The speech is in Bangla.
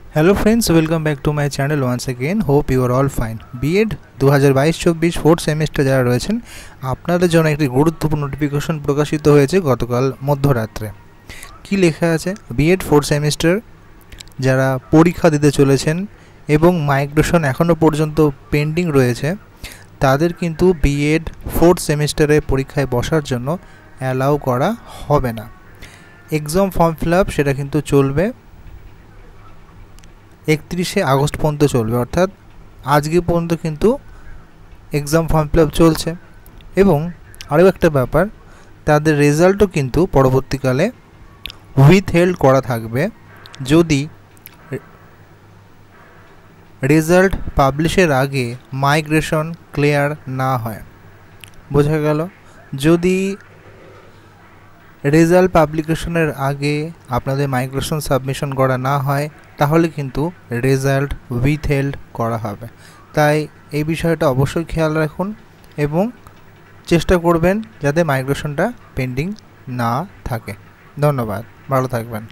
Hello friends, welcome back to my channel once again. Hope you are all fine. BEd 2022-24 fourth semester যারা রয়েছেন আপনাদের জন্য একটি গুরুত্বপূর্ণ নোটিফিকেশন প্রকাশিত হয়েছে গতকাল মধ্যরাত্রে। কি লেখা আছে? बीएड फोर्थ সেমিস্টার যারা পরীক্ষা দিতে চলেছেন এবং মাইগ্রেশন এখনও পর্যন্ত পেন্ডিং রয়েছে তাদের কিন্তু बीएड फोर्थ সেমিস্টারে পরীক্ষায় বসার জন্য অ্যালাউ করা হবে না। এক্সাম ফর্ম ফিল আপ সেটা কিন্তু চলবে 31 আগস্ট পর্যন্ত চলবে, অর্থাৎ আজকে পর্যন্ত কিন্তু এক্সাম ফর্ম ফিল আপ চলছে। এবং আরও একটা ব্যাপার, তাদের রেজাল্টও কিন্তু পরবর্তীকালে উইথহেল্ড করা থাকবে যদি রেজাল্ট পাবলিশের আগে মাইগ্রেশন ক্লিয়ার না হয়। বোঝা গেল? যদি রেজাল্ট পাবলিকেশনের আগে আপনাদের মাইগ্রেশন সাবমিশন করা না হয় তাহলে কিন্তু রেজাল্ট উইথহেল্ড করা হবে। তাই এই বিষয়টা অবশ্যই খেয়াল রাখুন এবং চেষ্টা করবেন যাতে মাইগ্রেশনটা পেন্ডিং না থাকে। ধন্যবাদ, ভালো থাকবেন।